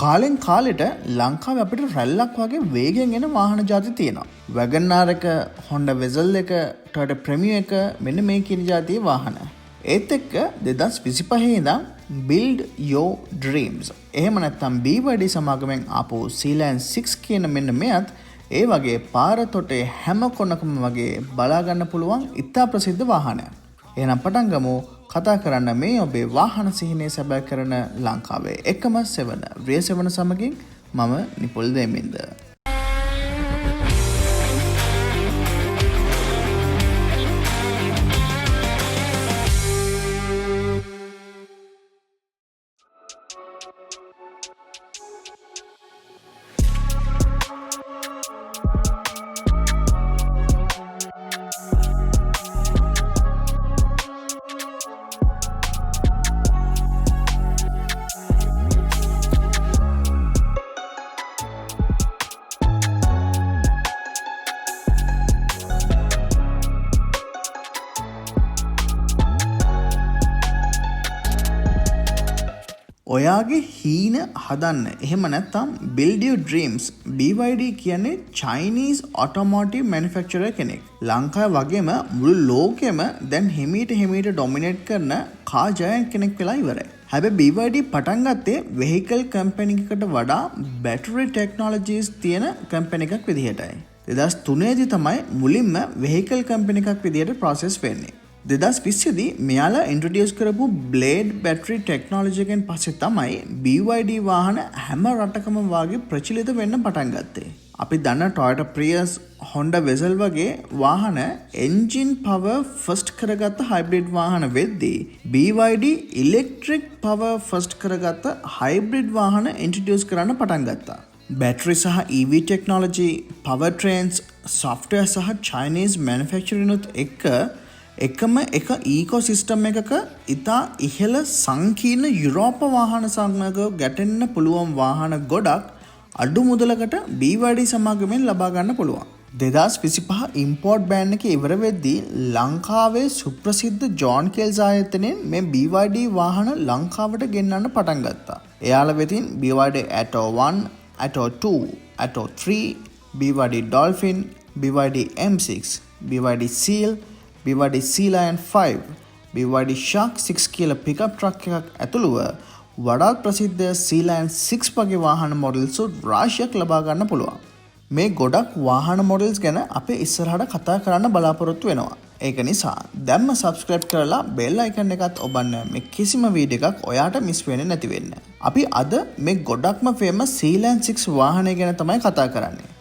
කාලෙන් කාලෙට ලංකාවේ අපිට රැල්ලක් වගේ වේගෙන් එන වාහන ජාති තියෙනවා. WagonR එක, Honda Vezel එක, Toyota Premio එක මෙන්න මේ කියන ජාතියේ වාහන. ඒත් එක්ක 2025 ඉඳන් Build Your Dreams. එහෙම නැත්නම් BYD සමාගමෙන් ආපු Sealand 6 කියන මෙන්න මෙයත් ඒ වගේ පාර තොටේ හැම කොනකම වගේ බලා ගන්න පුළුවන් ඉතා ප්‍රසිද්ධ වාහනයක්. එහෙනම් පටන් ගමු කතා කරන්න මේ ඔබේ වාහන සිහිනය සැබෑ කරන ලංකාවේ එකම සෙවන රිය සෙවන සමගින් මම නිපුල් දෙමින්ද. ඔයාගේ හීන හදන්න එහෙම නැත්නම් build your dreams. BYD කියන්නේ Chinese automotive manufacturer කෙනෙක්. ලංකාව වගේම මුළු ලෝකෙම දැන් හිමීට dominate කරන car giant කෙනෙක් වෙලා ඉවරයි. හැබැයි BYD පටන් ගත්තේ vehicle company එකකට වඩා battery technologies තියෙන company එකක් විදිහටයි. 2003 දී තමයි මුලින්ම vehicle company එකක් විදිහට process වෙන්නේ. 2020 දී මෙයාලා ඉන්ට්‍රොඩියුස් කරපු බ්ලේඩ් බැටරි ටෙක්නොලොජි එකෙන් පස්සේ තමයි BYD වාහන හැම රටකම වාගේ ප්‍රචලිත වෙන්න පටන් ගත්තේ. අපි දන්න Toyota Prius, Honda Vezel වගේ වාහන engine power first කරගත්ත hybrid වාහන වෙද්දී BYD electric power first කරගත්ත hybrid වාහන ඉන්ට්‍රොඩියුස් කරන්න පටන් ගත්තා. බැටරි සහ EV technology, power trains, software සහ Chinese manufacturing උත් එකම එක ඊකෝසිස්ටම් එකක ඉතා ඉහළ සංකීර්ණ යුරෝප වාහන සංගමක ගැටෙන්න පුළුවන් වාහන ගොඩක් අඩු මුදලකට BYD සමාගමෙන් ලබා ගන්න පුළුවන්. 2025 ඉම්පෝර්ට් බෑන් එක ඉවර වෙද්දී ලංකාවේ සුප්‍රසිද්ධ ජෝන් කෙල්ස් ආයතනයෙන් මේ BYD වාහන ලංකාවට ගෙන්නන්න පටන් ගත්තා. එයාලා වෙතින් BYD Atto 1, Atto 2, Atto 3, BYD Dolphin, BYD M6, BYD Seal, BYD Sea Lion 5, BYD Shark 6 කියලා පිකප් ට්‍රක් එකක් ඇතුළුව වඩාත් ප්‍රසිද්ධ Sea Lion 6 වගේ වාහන මොඩල්ස් රාශියක් ලබා ගන්න පුළුවන්. මේ ගොඩක් වාහන මොඩල්ස් ගැන අපි ඉස්සරහට කතා කරන්න බලාපොරොත්තු වෙනවා. ඒක නිසා දැම්ම subscribe කරලා bell icon එකත් ඔබන්න මේ කිසිම වීඩියෝ එකක් ඔයාට මිස් වෙන්නේ නැති වෙන්න. අපි අද මේ ගොඩක්ම famous Sea Lion 6 වාහනය ගැන තමයි කතා කරන්නේ.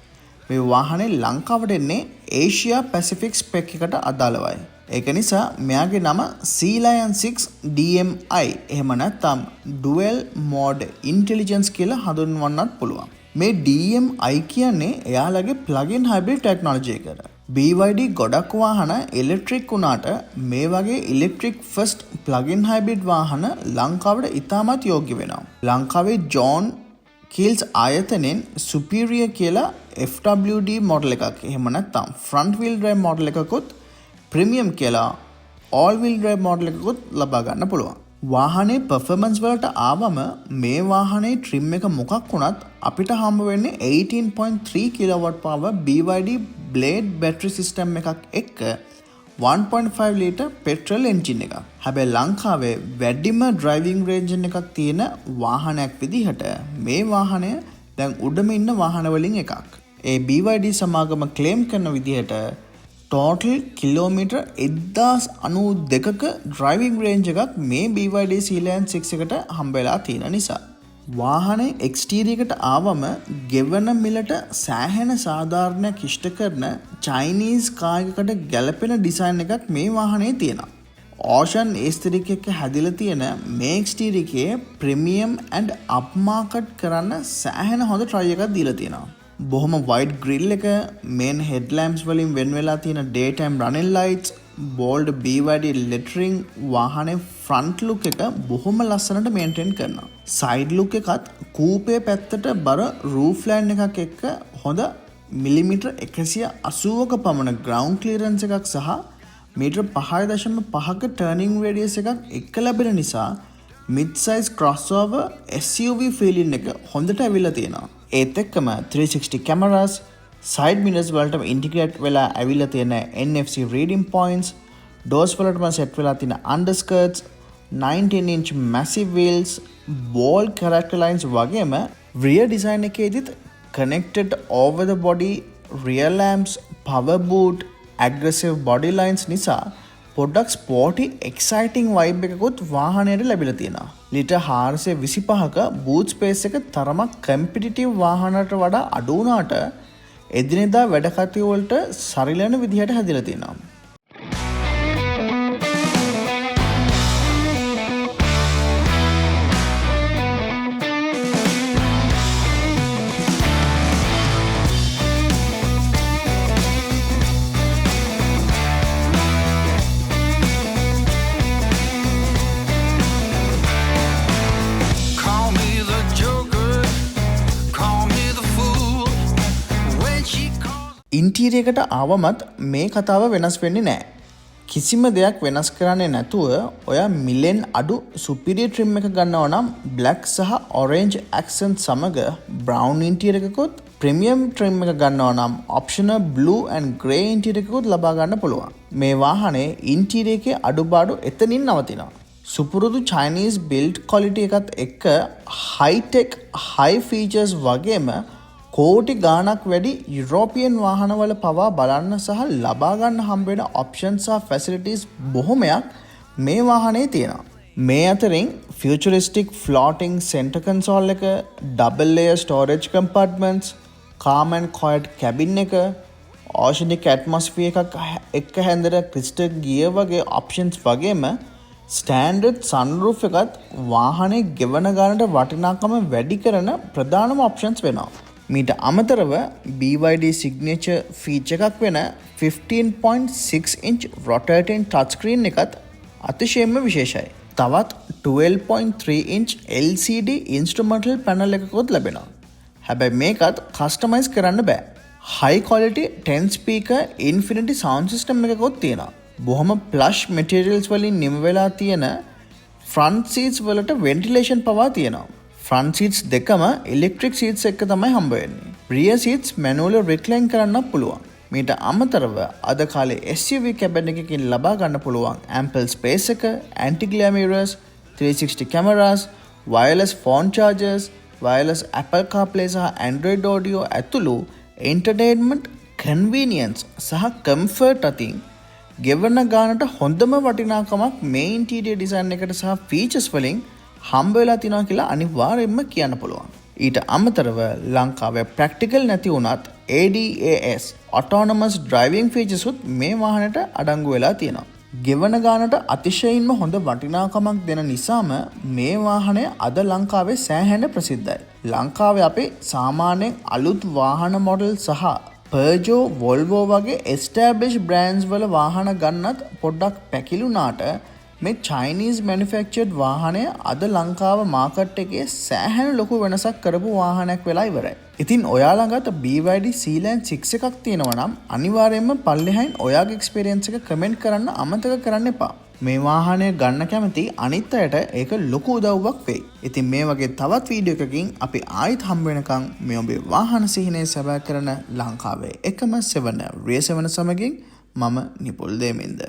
මේ වාහනේ ලංකාවට එන්නේ Asia Pacific spec එකට අදාළවයි. ඒක නිසා මෙයාගේ නම Sea Lion 6 DMI එහෙම නැත්නම් Dual Mode Intelligence කියලා හඳුන්වන්නත් පුළුවන්. මේ DMI කියන්නේ එයාලගේ plug-in hybrid technology එකට. BYD ගොඩක් වාහන electric වුණාට මේ වගේ electric first plug-in hybrid වාහන ලංකාවට ඉතාමත් යෝග්‍ය වෙනවා. ලංකාවේ John Keels ආයතනයෙන් Superior කියලා FWD මොඩල් එකක් එහෙම නැත්නම් front wheel drive මොඩල් එකකුත් Premium කියලා all wheel drive මොඩල් එකකුත් ලබා ගන්න පුළුවන්. වාහනේ performance වලට ආවම මේ වාහනේ trim එක මොකක් වුණත් අපිට හම්බ වෙන්නේ 18.3 kilowatt power BYD blade battery system එකක් එක්ක 1.5 litre petrol engine එකක්. හැබැයි ලංකාවේ වැඩිම driving range එකක් තියෙන වාහනයක් විදිහට මේ වාහනය දැන් උඩම ඉන්න වාහන වලින් එකක්. ඒ BYD සමාගම ක්ලේම් කරන විදිහට total කිලෝමීටර් 1092ක driving range එකක් මේ BYD Sea Lion 6 එකට හම්බ වෙලා තියෙන නිසා වාහනේ exterior එකට ආවම ගෙවන මිලට සෑහෙන සාධාරණයක් ඉෂ්ට කරන Chinese car එකකට ගැලපෙන ඩිසයින් එකක් මේ වාහනේ තියෙනවා. Ocean aesthetic එක හැදිලා තියෙන මේ exterior එකේ premium and upmarket කරන්න සෑහෙන හොඳ try එකක් දීලා තියෙනවා. බොහොම wide grill එක, main headlamps වලින් වෙන් වෙලා තියෙන daytime running lights, bold BYD lettering වාහනේ front look එක බොහොම ලස්සනට maintain කරනවා. side look එකත් කූපේ පැත්තට බර roof line එකක් එක්ක හොඳ මිලිමීටර් 180ක පමණ ground clearance එකක් සහ මීටර් 5.5ක turning radius එකක් එක්ක ලැබෙන නිසා mid-size crossover SUV feeling එක හොඳට ඇවිල්ලා තියෙනවා. ඒත් එක්කම 360 cameras, side mirrors වලටම integrate වෙලා ඇවිල්ලා තියෙන NFC reading points, doors වලටම set වෙලා තියෙන underskirts, 19-inch massive wheels, bold character lines වගේම rear design එකේදීත් connected over the body, rear lamps, power boot, aggressive body lines නිසා පොඩ්ඩක් ස්පෝර්ටි එක්සයිටිං වයිබ් එකකුත් වාහනයට ලැබිලා තියෙනවා. ලිටර් 425ක බූට් ස්පේස් එක තරමක් කම්පිටිටිව් වාහනකට වඩා අඩු වුණාට එදිනෙදා වැඩ කටයුතු වලට සරිලන විදිහට හැදිලා තියෙනවා. ඉන්ටීරියර් එකට ආවමත් මේ කතාව වෙනස් වෙන්නේ නැහැ. කිසිම දෙයක් වෙනස් කරන්නේ නැතුව ඔයා මිලෙන් අඩු සුපිරියර් ට්‍රිම් එක ගන්නවා නම් බ්ලැක් සහ ඔරෙන්ජ් ඇක්සන්ට් සමග බ්‍රවුන් ඉන්ටීරියර් එකකුත් ප්‍රීමියම් ට්‍රිම් එක ගන්නවා නම් optional blue and Grey interior එකකුත් ලබා ගන්න පුළුවන්. මේ වාහනේ ඉන්ටීරියර් එකේ අඩුපාඩු එතනින් නවතිනවා. සුපුරුදු Chinese build quality එකත් එක්ක high tech high features වගේම කෝටි ගාණක් වැඩි යුරෝපියන් වාහනවල පවා බලන්න සහ ලබා ගන්න හම්බ වෙන ඔප්ෂන්ස් සහ ෆැසිලිටිස් බොහොමයක් මේ වාහනේ තියෙනවා. මේ අතරින් futuristic floating center console එක, double layer storage compartments, calm and quiet cabin එක, oceanic atmosphere එකක් එක්ක හැඳර crystal gear වගේ ඔප්ෂන්ස් වගේම standard sunroof එකත් වාහනේ ගෙවන ගානට වටිනාකම වැඩි කරන ප්‍රධානම ඔප්ෂන්ස් වෙනවා. මීට අමතරව BYD signature feature එකක් වෙන 15.6 inch rotating touchscreen එකත් අතිශයින්ම විශේෂයි. තවත් 12.3 inch LCD instrumental panel එකකුත් ලැබෙනවා. හැබැයි මේකත් customize කරන්න බෑ. high quality 10 speaker infinity sound system එකකුත් තියෙනවා. බොහොම plush materials වලින් නිම වෙලා තියෙන front seats වලට ventilation පවා තියෙනවා. front seats දෙකම electric seats එක තමයි හම්බ වෙන්නේ. rear seats manually recline කරන්න පුළුවන්. මීට අමතරව අද කාලේ SUV cabin එකකින් ලබා ගන්න පුළුවන් ample space එක, anti-glare mirrors, 360 cameras, wireless phone chargers, wireless Apple CarPlay සහ Android Audio ඇතුළු entertainment, convenience සහ comfort අතින් ගෙවන ගානට හොඳම වටිනාකමක් මේ interior design එකට සහ features වලින් හම්බ වෙලා තිනවා කියලා අනිවාර්යයෙන්ම කියන්න පුළුවන්. ඊට අමතරව ලංකාවේ ප්‍රැක්ටිකල් නැති වුණත් ADAS autonomous driving features උත් මේ වාහනයට අඩංගු වෙලා තියෙනවා. ගෙවන ගානට අතිශයින්ම හොඳ වටිනාකමක් දෙන නිසාම මේ වාහනය අද ලංකාවේ සෑහෙන ප්‍රසිද්ධයි. ලංකාවේ අපේ සාමාන්‍යයෙන් අලුත් වාහන මොඩල් සහ Peugeot, Volvo වගේ established brands වල වාහන ගන්නත් පොඩ්ඩක් පැකිලුණාට මේ Chinese manufactured වාහනය අද ලංකාව මාකට් එකේ සෑහෙන ලොකු වෙනසක් කරපු වාහනයක් වෙලා ඉවරයි. ඉතින් ඔයා ළඟට BYD Sealand 6 එකක් තියෙනවා නම් අනිවාර්යයෙන්ම පල්ලෙහායින් ඔයාගේ experience එක comment කරන්න අමතක කරන්න එපා. මේ වාහනය ගන්න කැමති අනිත් අයට ඒක ලොකු උදව්වක් වෙයි. ඉතින් මේ වගේ තවත් වීඩියෝ එකකින් අපි ආයෙත් හම්බ වෙනකන් මේ ඔබේ වාහන සිහිනය සැබෑ කරන ලංකාවේ එකම 7 rear 7 සමගින් මම නිපුල් දේමින්ද